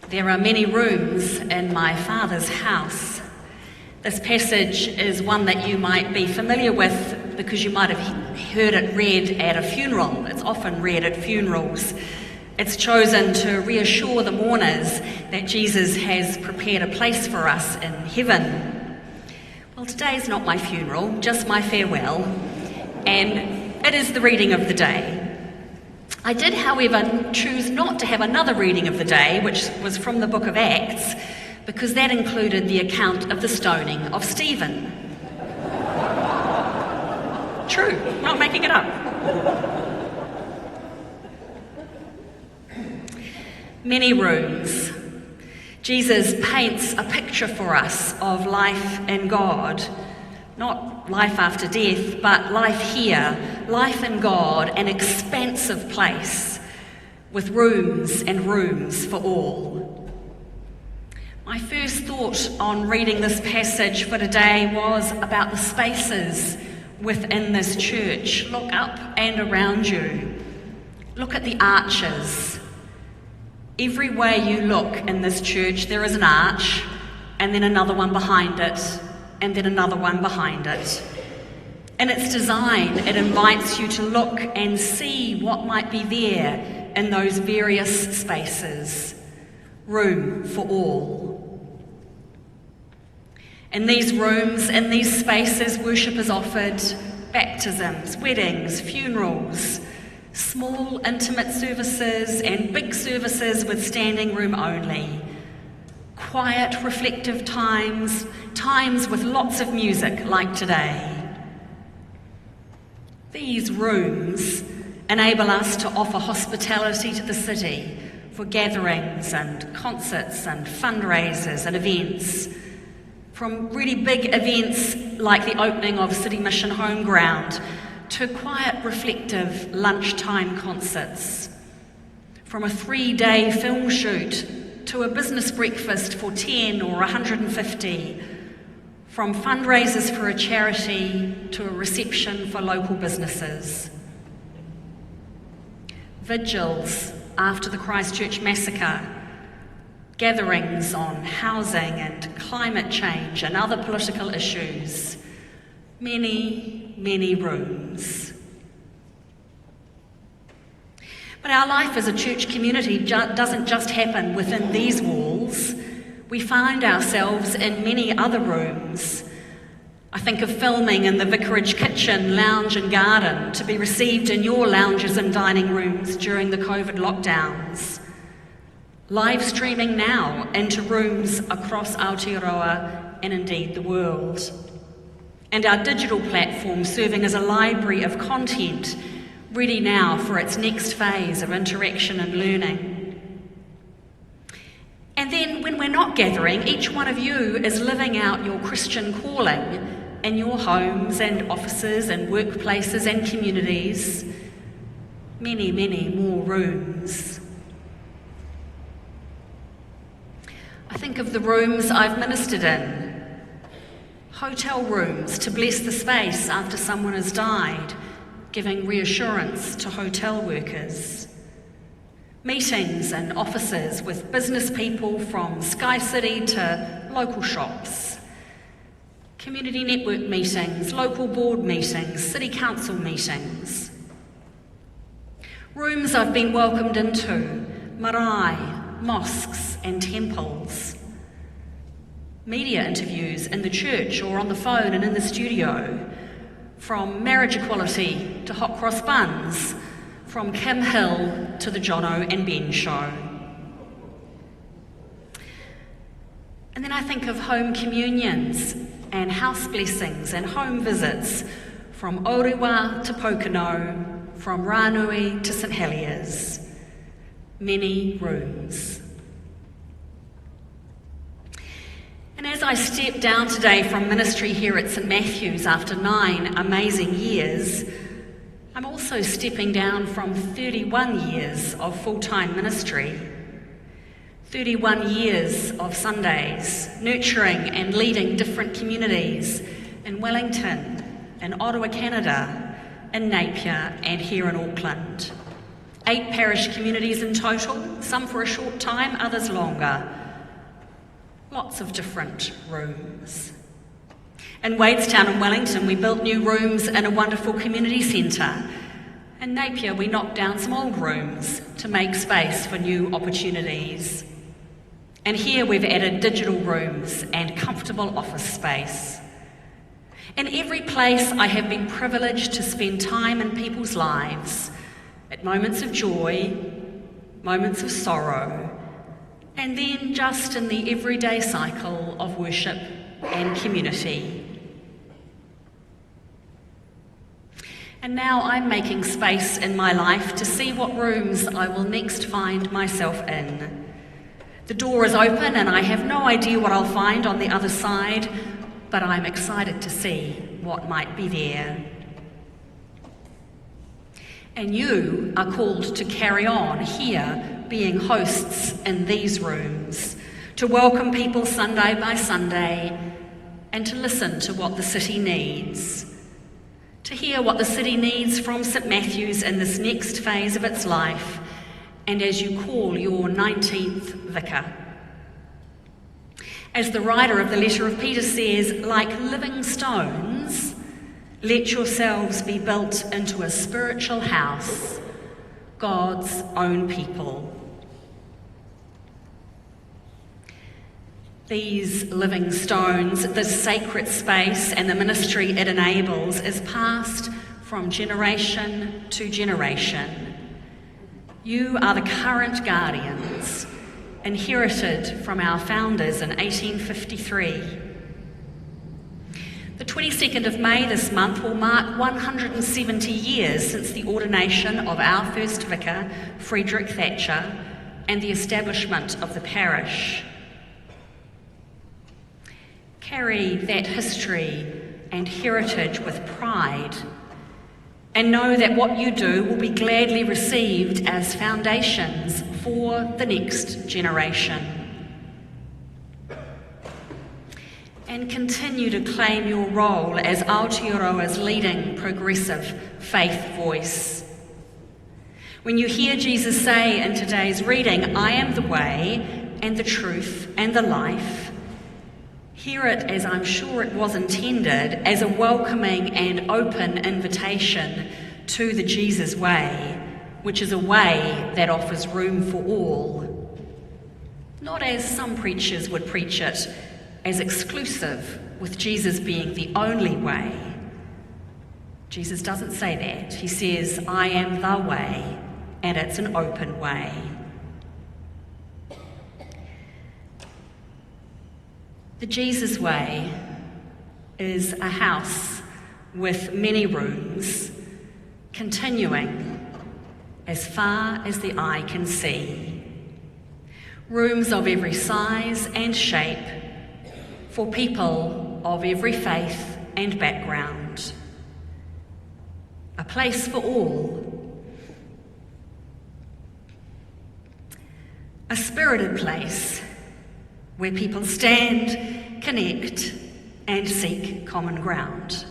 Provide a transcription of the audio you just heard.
There are many rooms in my Father's house. This passage is one that you might be familiar with because you might have heard it read at a funeral. It's often read at funerals. It's chosen to reassure the mourners that Jesus has prepared a place for us in heaven. Well, today's not my funeral, just my farewell, and it is the reading of the day. I did, however, choose not to have another reading of the day, which was from the book of Acts, because that included the account of the stoning of Stephen. True, not making it up. Many rooms. Jesus paints a picture for us of life in God. Not life after death, but life here, life in God, an expansive place with rooms and rooms for all. My first thought on reading this passage for today was about the spaces within this church. Look up and around you. Look at the arches. Every way you look in this church, there is an arch, and then another one behind it, and then another one behind it. In its design, it invites you to look and see what might be there in those various spaces. Room for all. In these rooms, in these spaces, worship is offered. Baptisms, weddings, funerals, small intimate services and big services with standing room only. Quiet, reflective times with lots of music like today. These rooms enable us to offer hospitality to the city for gatherings and concerts and fundraisers and events. From really big events like the opening of City Mission Home Ground to quiet, reflective lunchtime concerts. From a 3-day film shoot to a business breakfast for 10 or 150, from fundraisers for a charity to a reception for local businesses. Vigils after the Christchurch massacre, gatherings on housing and climate change and other political issues. Many, many rooms. But our life as a church community doesn't just happen within these walls. We find ourselves in many other rooms. I think of filming in the vicarage kitchen, lounge and garden to be received in your lounges and dining rooms during the COVID lockdowns. Live streaming now into rooms across Aotearoa and indeed the world. And our digital platform serving as a library of content ready now for its next phase of interaction and learning. And then when we're not gathering, each one of you is living out your Christian calling in your homes and offices and workplaces and communities. Many, many more rooms. I think of the rooms I've ministered in. Hotel rooms to bless the space after someone has died, giving reassurance to hotel workers. Meetings and offices with business people from Sky City to local shops. Community network meetings, local board meetings, city council meetings. Rooms I've been welcomed into, marae, mosques and temples. Media interviews in the church or on the phone and in the studio. From marriage equality to hot cross buns, from Kim Hill to the Jono and Ben show. And then I think of home communions and house blessings and home visits from Orewa to Pokeno, from Ranui to St Heliers. Many rooms. And as I step down today from ministry here at St Matthew's after 9 amazing years, I'm also stepping down from 31 years of full-time ministry, 31 years of Sundays, nurturing and leading different communities in Wellington, in Ottawa, Canada, in Napier and here in Auckland. 8 parish communities in total, some for a short time, others longer. Lots of different rooms. In Wadestown and Wellington, we built new rooms in a wonderful community centre. In Napier, we knocked down some old rooms to make space for new opportunities. And here we've added digital rooms and comfortable office space. In every place, I have been privileged to spend time in people's lives, at moments of joy, moments of sorrow, and then just in the everyday cycle of worship and community. And now I'm making space in my life to see what rooms I will next find myself in. The door is open and I have no idea what I'll find on the other side, but I'm excited to see what might be there. And you are called to carry on here, being hosts in these rooms, to welcome people Sunday by Sunday, and to listen to what the city needs. To hear what the city needs from St Matthew's in this next phase of its life, and as you call your 19th vicar. As the writer of the letter of Peter says, like living stones, let yourselves be built into a spiritual house, God's own people. These living stones, the sacred space and the ministry it enables is passed from generation to generation. You are the current guardians, inherited from our founders in 1853. The 22nd of May this month will mark 170 years since the ordination of our first vicar, Frederick Thatcher, and the establishment of the parish. Carry that history and heritage with pride, and know that what you do will be gladly received as foundations for the next generation. And continue to claim your role as Aotearoa's leading progressive faith voice. When you hear Jesus say in today's reading, "I am the way and the truth and the life," hear it, as I'm sure it was intended, as a welcoming and open invitation to the Jesus way, which is a way that offers room for all. Not as some preachers would preach it, as exclusive, with Jesus being the only way. Jesus doesn't say that. He says, "I am the way," and it's an open way. The Jesus way is a house with many rooms, continuing as far as the eye can see. Rooms of every size and shape for people of every faith and background. A place for all. A spirited place where people stand, connect, and seek common ground.